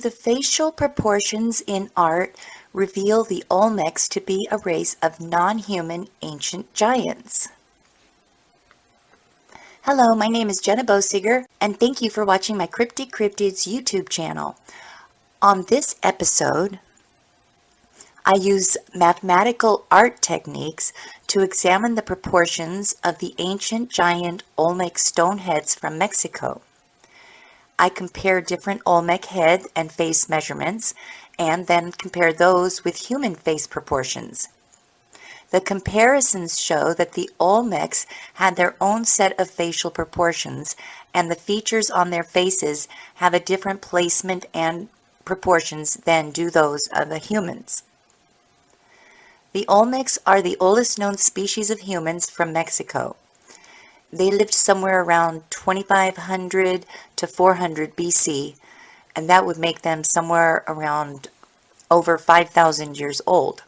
the facial proportions in art reveal the Olmecs to be a race of non-human ancient giants? Hello, my name is Jenna Bosiger, and thank you for watching my Cryptic Cryptids YouTube channel. On this episode, I use mathematical art techniques to examine the proportions of the ancient giant Olmec stone heads from Mexico. I compare different Olmec head and face measurements and then compare those with human face proportions. The comparisons show that the Olmecs had their own set of facial proportions, and the features on their faces have a different placement and proportions than do those of the humans. The Olmecs are the oldest known species of humans from Mexico. They lived somewhere around 2500 to 400 BC, and that would make them somewhere around over 5,000 years old.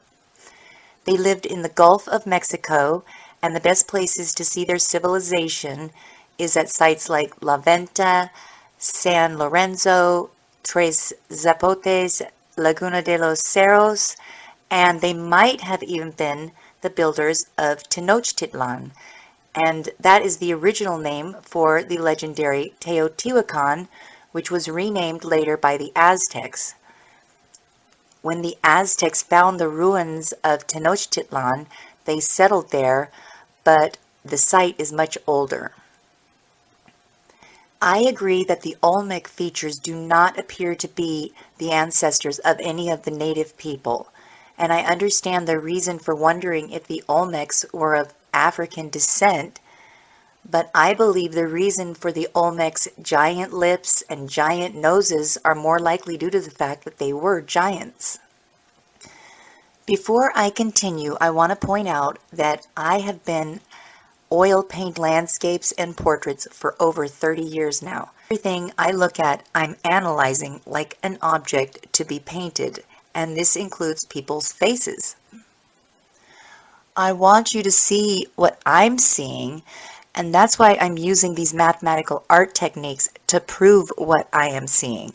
They lived in the Gulf of Mexico, and the best places to see their civilization is at sites like La Venta, San Lorenzo, Tres Zapotes, Laguna de los Cerros, and they might have even been the builders of Tenochtitlan, and that is the original name for the legendary Teotihuacan, which was renamed later by the Aztecs. When the Aztecs found the ruins of Tenochtitlan, they settled there, but the site is much older. I agree that the Olmec features do not appear to be the ancestors of any of the native people, and I understand the reason for wondering if the Olmecs were of African descent, but I believe the reason for the Olmecs' giant lips and giant noses are more likely due to the fact that they were giants. Before I continue, I want to point out that I have been oil paint landscapes and portraits for over 30 years now. Everything I look at, I'm analyzing like an object to be painted, and this includes people's faces. I want you to see what I'm seeing, and that's why I'm using these mathematical art techniques to prove what I am seeing.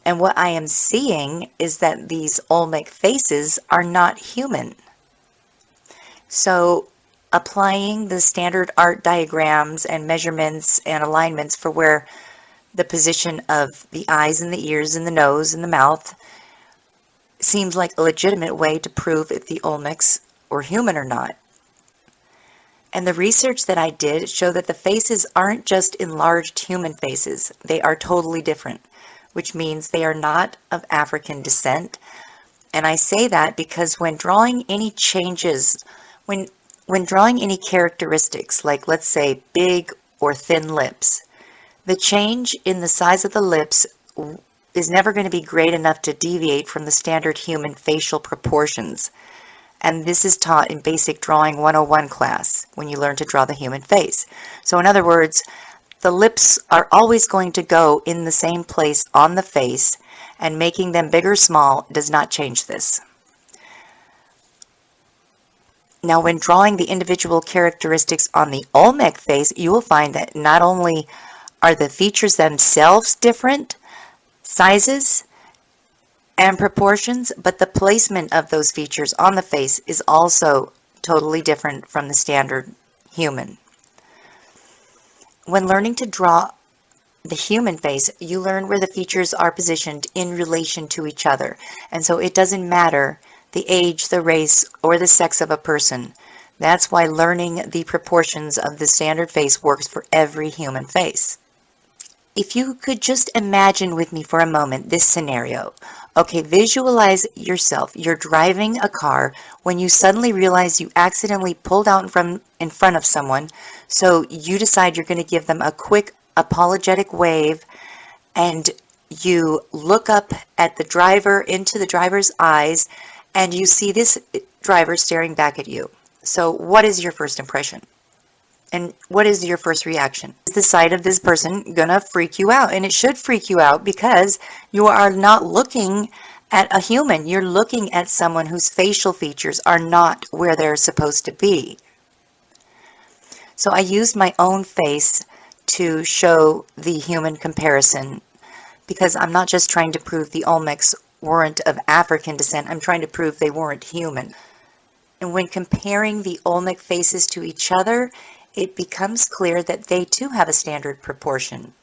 And what I am seeing is that these Olmec faces are not human. So applying the standard art diagrams and measurements and alignments for where the position of the eyes and the ears and the nose and the mouth seems like a legitimate way to prove if the Olmecs were human or not. And the research that I did showed that the faces aren't just enlarged human faces. They are totally different, which means they are not of African descent. And I say that because when drawing any changes, when drawing any characteristics, like let's say big or thin lips, the change in the size of the lips is never going to be great enough to deviate from the standard human facial proportions. And this is taught in Basic Drawing 101 class when you learn to draw the human face. So in other words, the lips are always going to go in the same place on the face, and making them big or small does not change this. Now, when drawing the individual characteristics on the Olmec face, you will find that not only are the features themselves different, sizes and proportions, but the placement of those features on the face is also totally different from the standard human. When learning to draw the human face, you learn where the features are positioned in relation to each other. And so it doesn't matter the age, the race, or the sex of a person. That's why learning the proportions of the standard face works for every human face. If you could just imagine with me for a moment this scenario. Okay, visualize yourself. You're driving a car when you suddenly realize you accidentally pulled out in front of someone, so you decide you're going to give them a quick apologetic wave, and you look up at the driver, into the driver's eyes, and you see this driver staring back at you. So what is your first impression? And what is your first reaction? Is the sight of this person gonna freak you out? And it should freak you out because you are not looking at a human. You're looking at someone whose facial features are not where they're supposed to be. So I used my own face to show the human comparison because I'm not just trying to prove the Olmecs weren't of African descent, I'm trying to prove they weren't human. And when comparing the Olmec faces to each other, it becomes clear that they too have a standard proportion.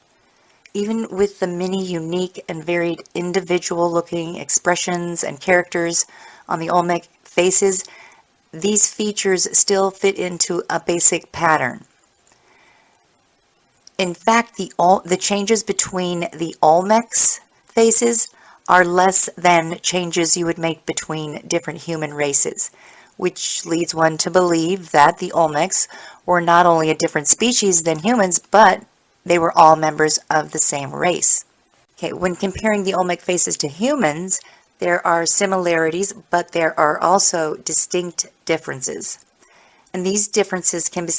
Even with the many unique and varied individual looking expressions and characters on the Olmec faces, these features still fit into a basic pattern. In fact, the changes between the Olmecs faces are less than changes you would make between different human races, which leads one to believe that the Olmecs were not only a different species than humans, but they were all members of the same race. Okay, when comparing the Olmec faces to humans, there are similarities, but there are also distinct differences. And these differences can be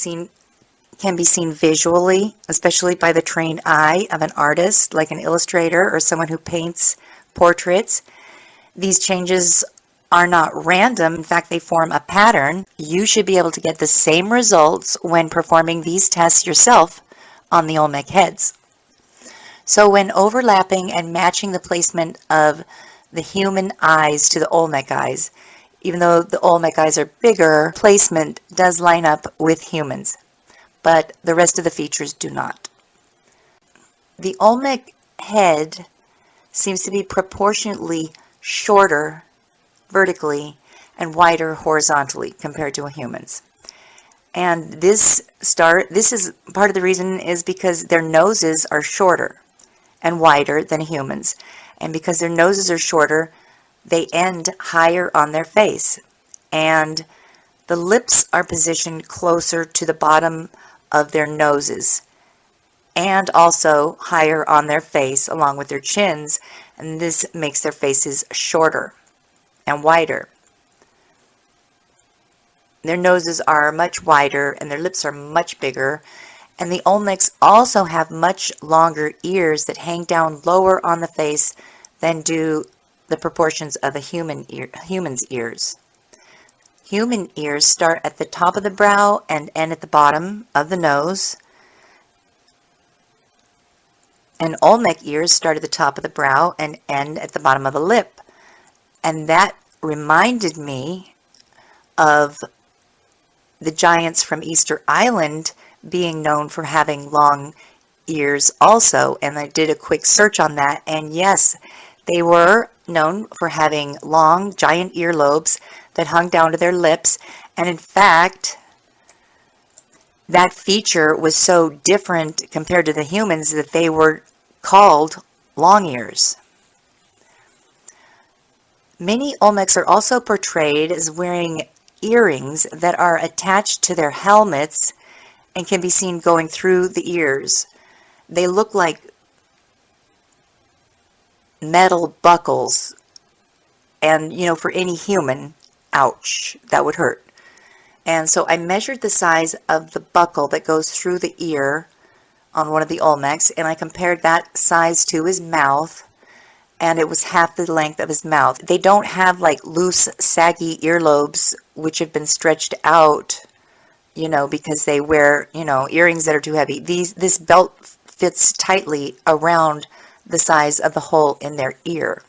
seen visually, especially by the trained eye of an artist, like an illustrator or someone who paints portraits. These changes are not random. In fact, they form a pattern. You should be able to get the same results when performing these tests yourself on the Olmec heads. So when overlapping and matching the placement of the human eyes to the Olmec eyes, even though the Olmec eyes are bigger, placement does line up with humans, but the rest of the features do not. The Olmec head seems to be proportionately shorter vertically and wider horizontally compared to a human's. And this is part of the reason is because their noses are shorter and wider than humans. And because their noses are shorter, they end higher on their face. And the lips are positioned closer to the bottom of their noses and also higher on their face along with their chins, and this makes their faces shorter and wider. Their noses are much wider and their lips are much bigger, and the Olmecs also have much longer ears that hang down lower on the face than do the proportions of a human's ears. Human ears start at the top of the brow and end at the bottom of the nose. And Olmec ears start at the top of the brow and end at the bottom of the lip. And that reminded me of the giants from Easter Island being known for having long ears also. And I did a quick search on that. And yes, they were known for having long, giant earlobes that hung down to their lips. And in fact, that feature was so different compared to the humans that they were called long ears. Many Olmecs are also portrayed as wearing earrings that are attached to their helmets and can be seen going through the ears. They look like metal buckles, and for any human, ouch, that would hurt. And so I measured the size of the buckle that goes through the ear on one of the Olmecs, and I compared that size to his mouth, and it was half the length of his mouth. They don't have like loose, saggy earlobes which have been stretched out, because they wear, earrings that are too heavy. This belt fits tightly around the size of the hole in their ear.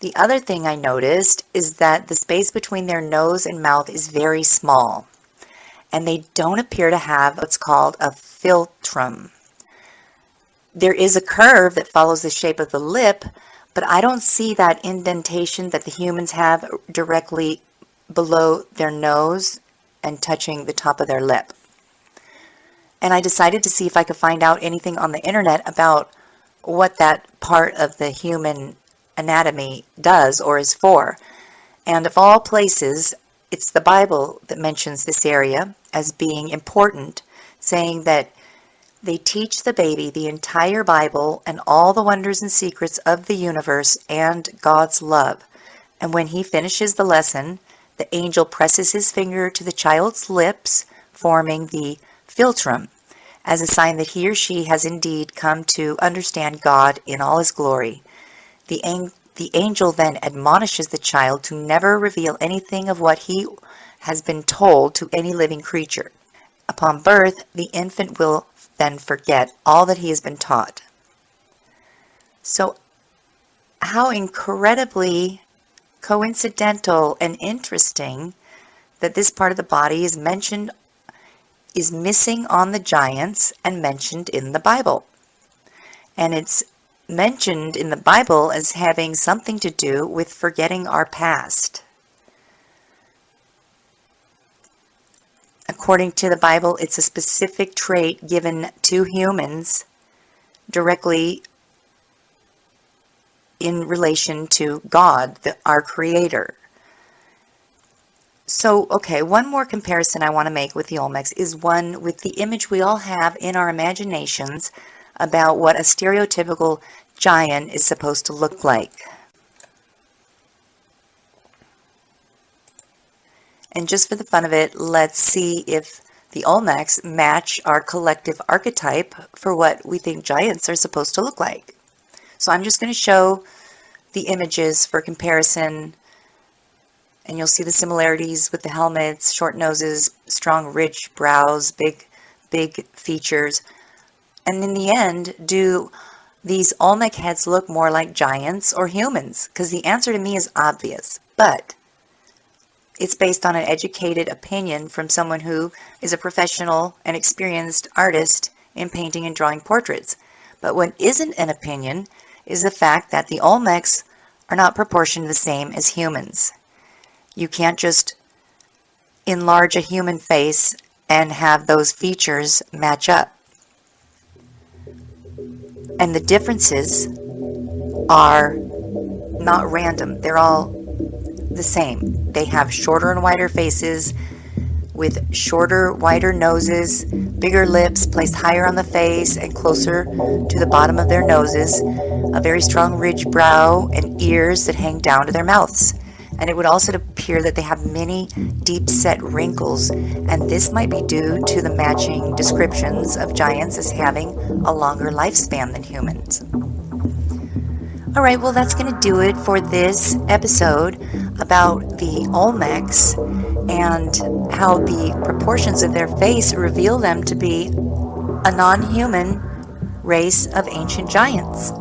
The other thing I noticed is that the space between their nose and mouth is very small, and they don't appear to have what's called a philtrum. There is a curve that follows the shape of the lip, but I don't see that indentation that the humans have directly below their nose and touching the top of their lip. And I decided to see if I could find out anything on the internet about what that part of the human anatomy does or is for. And of all places, it's the Bible that mentions this area as being important, saying that they teach the baby the entire Bible and all the wonders and secrets of the universe and God's love. And when he finishes the lesson, the angel presses his finger to the child's lips, forming the philtrum, as a sign that he or she has indeed come to understand God in all his glory. The angel then admonishes the child to never reveal anything of what he has been told to any living creature. Upon birth, the infant will then forget all that he has been taught. So how incredibly coincidental and interesting that this part of the body is missing on the giants and mentioned in the Bible. And it's mentioned in the Bible as having something to do with forgetting our past. According to the Bible, it's a specific trait given to humans directly in relation to God, our Creator. So, okay, one more comparison I want to make with the Olmecs is one with the image we all have in our imaginations about what a stereotypical giant is supposed to look like. And just for the fun of it, let's see if the Olmecs match our collective archetype for what we think giants are supposed to look like. So I'm just going to show the images for comparison, and you'll see the similarities with the helmets, short noses, strong ridge brows, big features. And in the end, do these Olmec heads look more like giants or humans? Because the answer to me is obvious, but it's based on an educated opinion from someone who is a professional and experienced artist in painting and drawing portraits. But what isn't an opinion is the fact that the Olmecs are not proportioned the same as humans. You can't just enlarge a human face and have those features match up. And the differences are not random. They're all the same. They have shorter and wider faces with shorter, wider noses, bigger lips placed higher on the face and closer to the bottom of their noses, a very strong ridge brow, and ears that hang down to their mouths. And it would also appear that they have many deep-set wrinkles, and this might be due to the matching descriptions of giants as having a longer lifespan than humans. Alright, well that's going to do it for this episode about the Olmecs and how the proportions of their face reveal them to be a non-human race of ancient giants.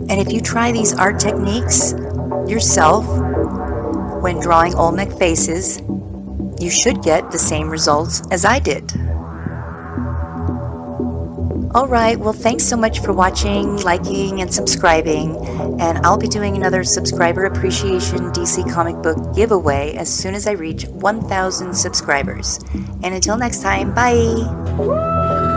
And if you try these art techniques yourself when drawing Olmec faces, you should get the same results as I did. Alright, well thanks so much for watching, liking, and subscribing, and I'll be doing another subscriber appreciation DC comic book giveaway as soon as I reach 1,000 subscribers. And until next time, bye!